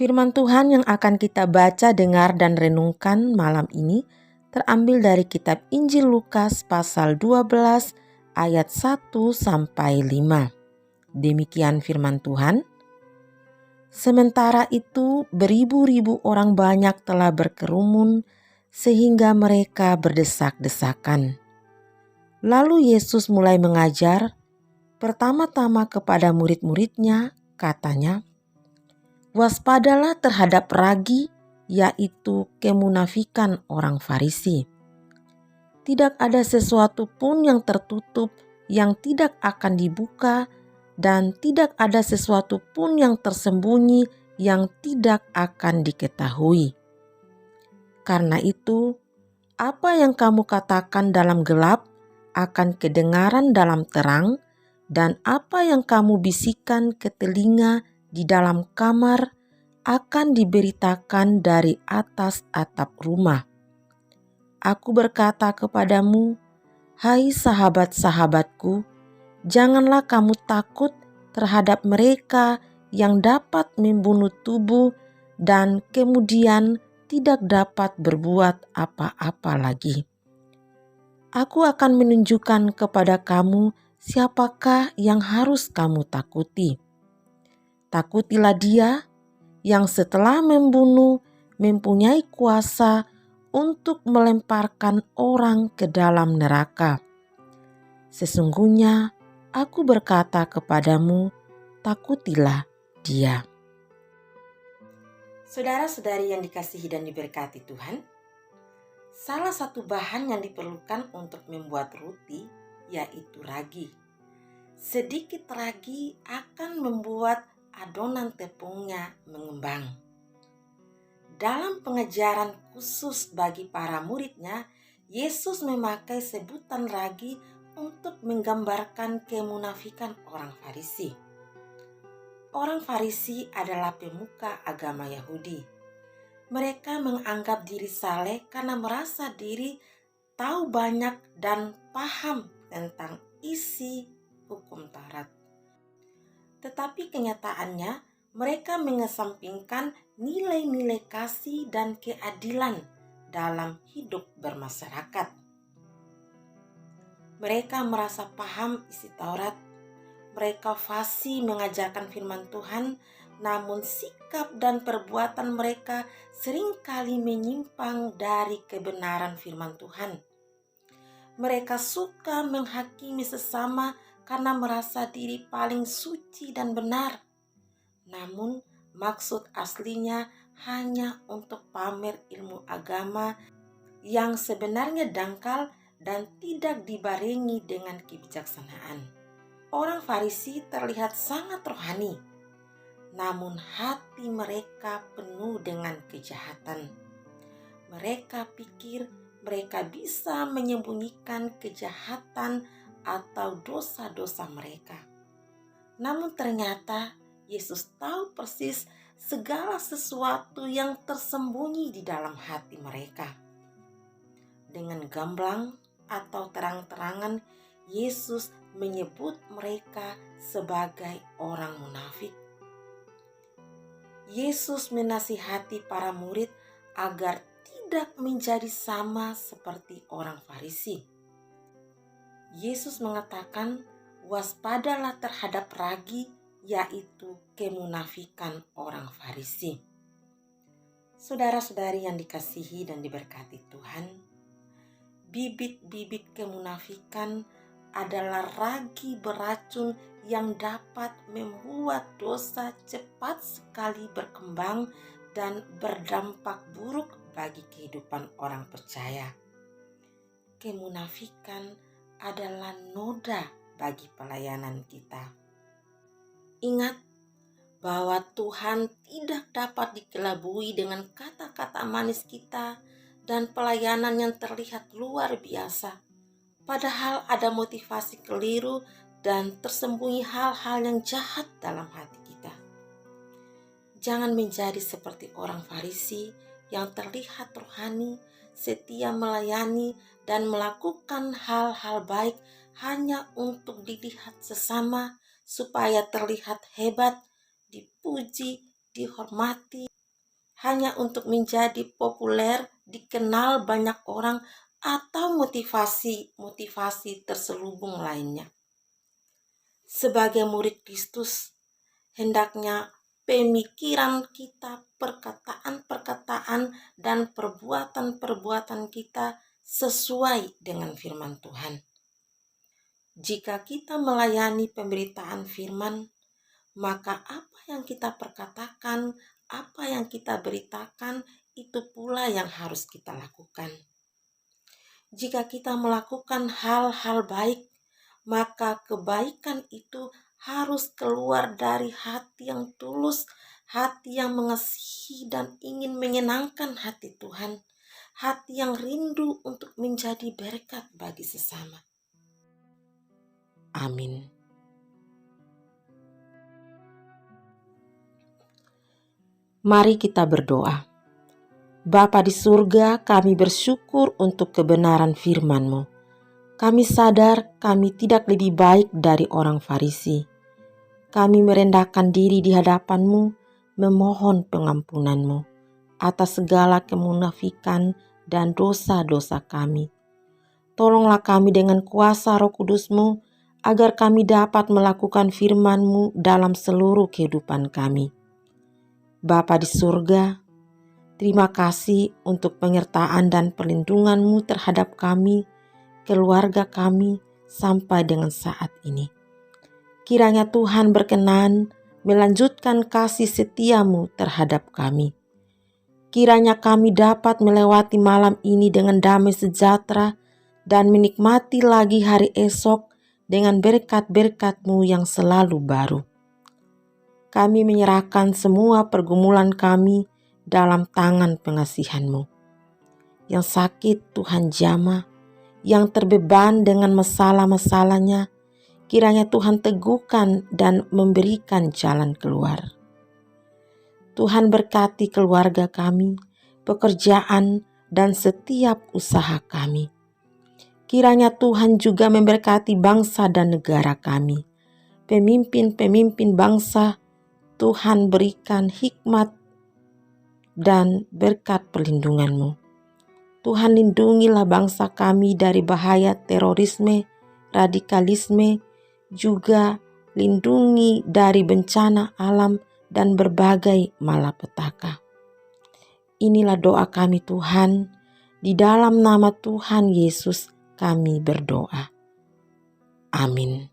Firman Tuhan yang akan kita baca, dengar, dan renungkan malam ini terambil dari kitab Injil Lukas pasal 12 ayat 1-5. Demikian firman Tuhan. Sementara itu beribu-ribu orang banyak telah berkerumun sehingga mereka berdesak-desakan. Lalu Yesus mulai mengajar, pertama-tama kepada murid-muridnya, katanya, "Waspadalah terhadap ragi, yaitu kemunafikan orang Farisi. Tidak ada sesuatu pun yang tertutup yang tidak akan dibuka, dan tidak ada sesuatu pun yang tersembunyi yang tidak akan diketahui. Karena itu, apa yang kamu katakan dalam gelap akan kedengaran dalam terang, dan apa yang kamu bisikan ke telinga di dalam kamar akan diberitakan dari atas atap rumah. Aku berkata kepadamu, hai sahabat-sahabatku, janganlah kamu takut terhadap mereka yang dapat membunuh tubuh dan kemudian tidak dapat berbuat apa-apa lagi. Aku akan menunjukkan kepada kamu siapakah yang harus kamu takuti. Takutilah dia yang setelah membunuh mempunyai kuasa untuk melemparkan orang ke dalam neraka. Sesungguhnya aku berkata kepadamu, takutilah dia." Saudara-saudari yang dikasihi dan diberkati Tuhan, salah satu bahan yang diperlukan untuk membuat roti yaitu ragi. Sedikit ragi akan membuat adonan tepungnya mengembang. Dalam pengajaran khusus bagi para muridnya, Yesus memakai sebutan ragi untuk menggambarkan kemunafikan orang Farisi. Orang Farisi adalah pemuka agama Yahudi. Mereka menganggap diri saleh karena merasa diri tahu banyak dan paham tentang isi hukum Taurat. Tetapi kenyataannya mereka mengesampingkan nilai-nilai kasih dan keadilan dalam hidup bermasyarakat. Mereka merasa paham isi Taurat. Mereka fasih mengajarkan firman Tuhan, namun sikap dan perbuatan mereka seringkali menyimpang dari kebenaran firman Tuhan. Mereka suka menghakimi sesama karena merasa diri paling suci dan benar. Namun maksud aslinya hanya untuk pamer ilmu agama yang sebenarnya dangkal dan tidak dibarengi dengan kebijaksanaan. Orang Farisi terlihat sangat rohani, namun hati mereka penuh dengan kejahatan. Mereka pikir mereka bisa menyembunyikan kejahatan atau dosa-dosa mereka. Namun ternyata Yesus tahu persis segala sesuatu yang tersembunyi di dalam hati mereka. Dengan gamblang atau terang-terangan, Yesus menyebut mereka sebagai orang munafik. Yesus menasihati para murid agar tidak menjadi sama seperti orang Farisi. Yesus mengatakan, waspadalah terhadap ragi, yaitu kemunafikan orang Farisi. Saudara-saudari yang dikasihi dan diberkati Tuhan, bibit-bibit kemunafikan adalah ragi beracun yang dapat membuat dosa cepat sekali berkembang dan berdampak buruk bagi kehidupan orang percaya. Kemunafikan adalah noda bagi pelayanan kita. Ingat bahwa Tuhan tidak dapat dikelabui dengan kata-kata manis kita dan pelayanan yang terlihat luar biasa. Padahal ada motivasi keliru dan tersembunyi hal-hal yang jahat dalam hati kita. Jangan menjadi seperti orang Farisi yang terlihat rohani, setia melayani dan melakukan hal-hal baik hanya untuk dilihat sesama supaya terlihat hebat, dipuji, dihormati, hanya untuk menjadi populer, dikenal banyak orang, atau motivasi terselubung lainnya. Sebagai murid Kristus, hendaknya pemikiran kita, perkataan-perkataan, dan perbuatan-perbuatan kita sesuai dengan firman Tuhan. Jika kita melayani pemberitaan firman, maka apa yang kita perkatakan, apa yang kita beritakan, itu pula yang harus kita lakukan. Jika kita melakukan hal-hal baik, maka kebaikan itu harus keluar dari hati yang tulus, hati yang mengasihi dan ingin menyenangkan hati Tuhan, hati yang rindu untuk menjadi berkat bagi sesama. Amin. Mari kita berdoa. Bapa di surga, kami bersyukur untuk kebenaran firman-Mu. Kami sadar kami tidak lebih baik dari orang Farisi. Kami merendahkan diri di hadapan-Mu, memohon pengampunan-Mu atas segala kemunafikan dan dosa-dosa kami. Tolonglah kami dengan kuasa Roh Kudus-Mu, agar kami dapat melakukan firman-Mu dalam seluruh kehidupan kami. Bapa di surga, terima kasih untuk penyertaan dan perlindungan-Mu terhadap kami, keluarga kami, sampai dengan saat ini. Kiranya Tuhan berkenan melanjutkan kasih setia-Mu terhadap kami. Kiranya kami dapat melewati malam ini dengan damai sejahtera dan menikmati lagi hari esok dengan berkat-berkat-Mu yang selalu baru. Kami menyerahkan semua pergumulan kami dalam tangan pengasihan-Mu. Yang sakit Tuhan jamah, yang terbeban dengan masalah-masalahnya, kiranya Tuhan teguhkan dan memberikan jalan keluar. Tuhan berkati keluarga kami, pekerjaan, dan setiap usaha kami. Kiranya Tuhan juga memberkati bangsa dan negara kami. Pemimpin-pemimpin bangsa, Tuhan berikan hikmat dan berkat perlindungan-Mu. Tuhan lindungilah bangsa kami dari bahaya terorisme, radikalisme, juga lindungi dari bencana alam dan berbagai malapetaka. Inilah doa kami Tuhan, di dalam nama Tuhan Yesus kami berdoa. Amin.